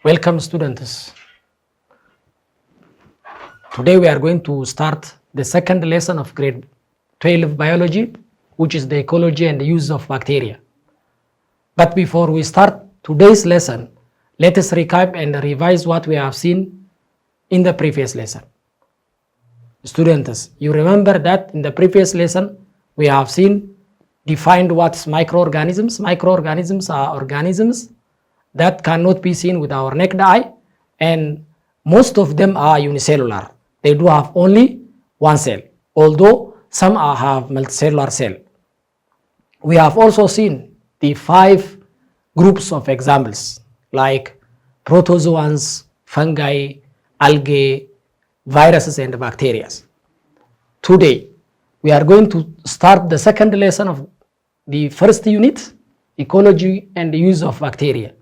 Welcome students. Today we are going to start the second lesson of grade 12 biology, which is the ecology and the use of bacteria. But before we start today's lesson, let us recap and revise what we have seen in the previous lesson. Students, you remember that in the previous lesson, we have defined what's microorganisms. Microorganisms are organisms that cannot be seen with our naked eye, and most of them are unicellular. They do have only one cell, although some have multicellular cell. We have also seen the 5 groups of examples like protozoans, fungi, algae, viruses, and bacteria. Today, we are going to start the second lesson of the first unit, ecology and the use of bacteria.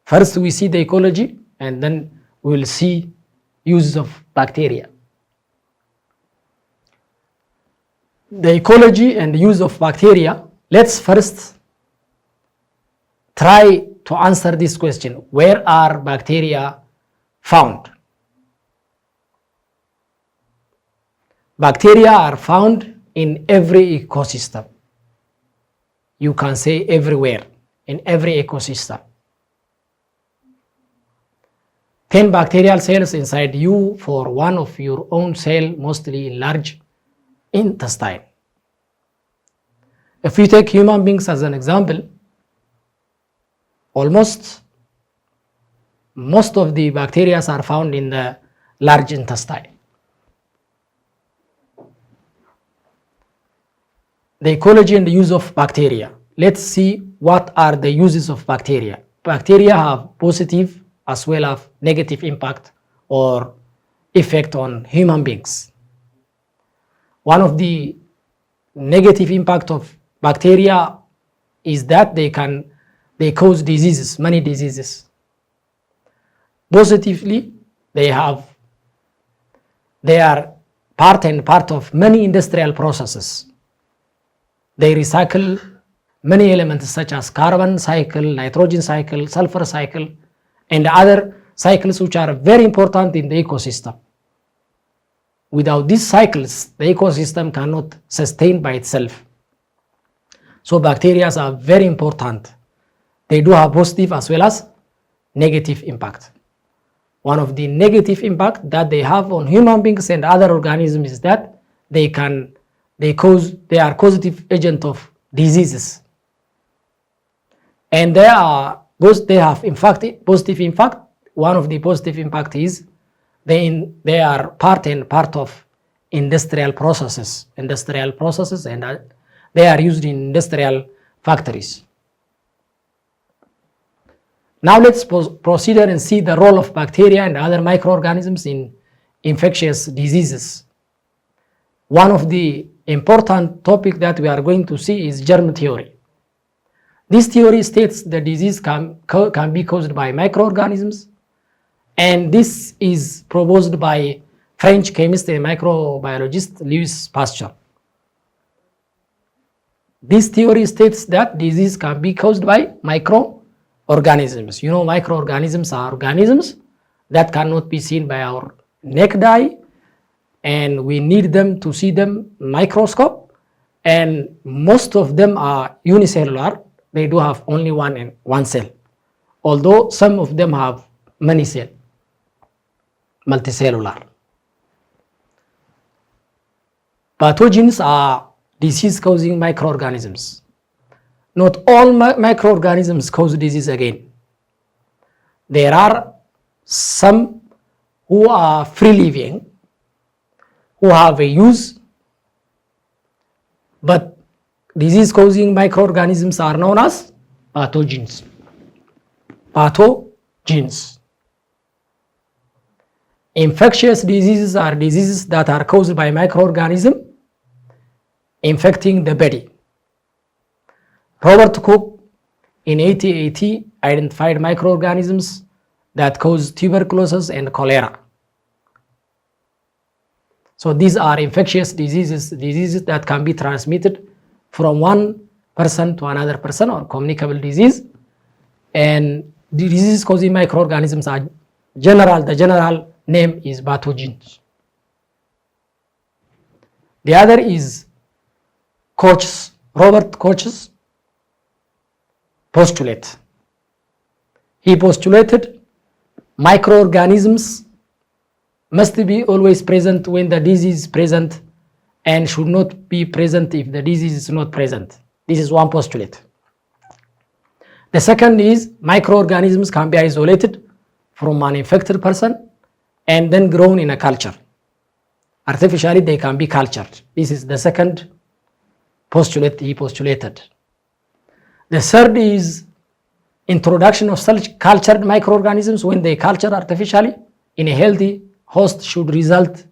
First, we see the ecology, and then we will see uses of bacteria. The ecology and use of bacteria. Let's first try to answer this question. Where are bacteria found? Bacteria are found in every ecosystem. You can say everywhere, in every ecosystem. 10 bacterial cells inside you for one of your own cell, mostly in large intestine. If you take human beings as an example, most of the bacteria are found in the large intestine. The ecology and the use of bacteria. Let's see what are the uses of bacteria. Bacteria have positive as well as negative impact or effect on human beings. One of the negative impact of bacteria is that they cause diseases, many diseases. Positively, they are part and part of many industrial processes. They recycle many elements such as carbon cycle, nitrogen cycle, sulfur cycle, and other cycles which are very important in the ecosystem. Without these cycles, the ecosystem cannot sustain by itself. So bacteria are very important. They do have positive as well as negative impact. One of the negative impact that they have on human beings and other organisms is that they are causative agent of diseases. And they have in fact positive impact. One of the positive impact is they are part and part of industrial processes, and they are used in industrial factories. Now let's proceed and see the role of bacteria and other microorganisms in infectious diseases. One of the important topic that we are going to see is germ theory. This theory states the disease can be caused by microorganisms, and this is proposed by French chemist and microbiologist Louis Pasteur. This theory states that disease can be caused by microorganisms. You know, microorganisms are organisms that cannot be seen by our naked eye, and we need them to see them microscope, and most of them are unicellular. They do have only one cell, although some of them have many cells, multicellular. Pathogens are disease-causing microorganisms. Not all microorganisms cause disease again. There are some who are free-living, who have a use, but disease-causing microorganisms are known as pathogens. Infectious diseases are diseases that are caused by microorganisms infecting the body. Robert Koch in 1880 identified microorganisms that cause tuberculosis and cholera. So these are infectious diseases that can be transmitted from one person to another person, or communicable disease. And disease-causing microorganisms are general. The general name is pathogens. The other is Koch's, Robert Koch's postulate. He postulated microorganisms must be always present when the disease is present and should not be present if the disease is not present. This is one postulate. The second is microorganisms can be isolated from an infected person and then grown in a culture. Artificially, they can be cultured. This is the second postulate he postulated. The third is introduction of such cultured microorganisms when they culture artificially in a healthy host should result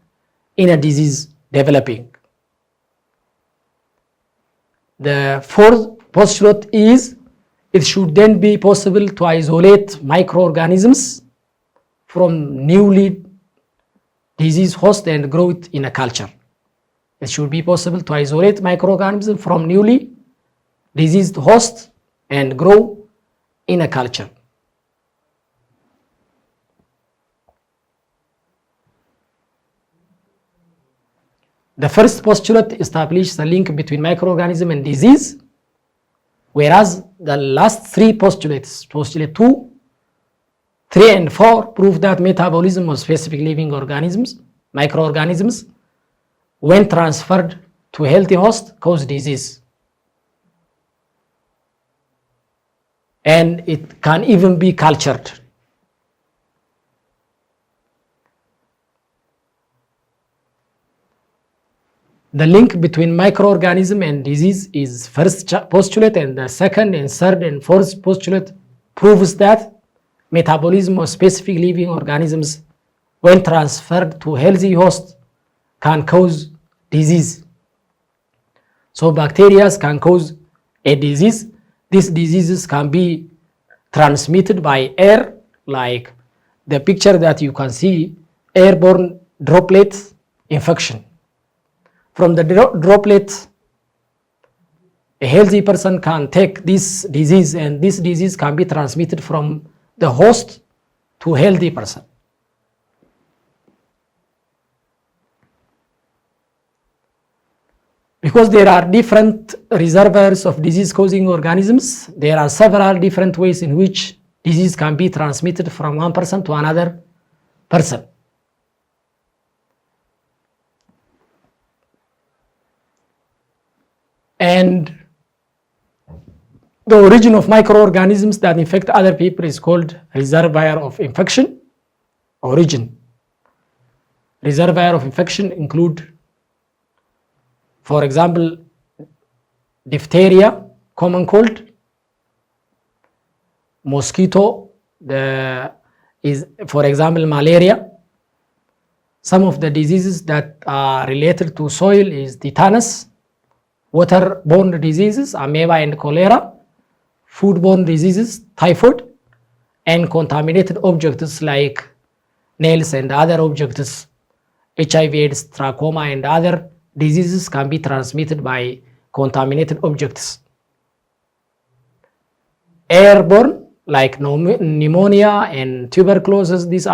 in a disease developing. The fourth postulate is it should then be possible to isolate microorganisms from newly disease host and grow it in a culture. It should be possible to isolate microorganisms from newly diseased host and grow in a culture. The first postulate establishes the link between microorganism and disease, whereas the last three postulates, postulate 2, 3, and 4, prove that metabolism of specific living organisms, microorganisms, when transferred to a healthy host, cause disease. And it can even be cultured. The link between microorganism and disease is first postulate, and the second and third and fourth postulate proves that metabolism of specific living organisms when transferred to healthy host can cause disease. So bacteria can cause a disease. These diseases can be transmitted by air, like the picture that you can see, airborne droplet infection. From the droplet, a healthy person can take this disease, and this disease can be transmitted from the host to a healthy person. Because there are different reservoirs of disease-causing organisms, there are several different ways in which disease can be transmitted from one person to another person. And the origin of microorganisms that infect other people is called reservoir of infection. Origin. Reservoir of infection include, for example, diphtheria, common cold, mosquito, for example, malaria. Some of the diseases that are related to soil is tetanus, waterborne diseases, amoeba and cholera, foodborne diseases, typhoid, and contaminated objects like nails and other objects, HIV, AIDS, trachoma, and other diseases can be transmitted by contaminated objects. Airborne, like pneumonia and tuberculosis, these are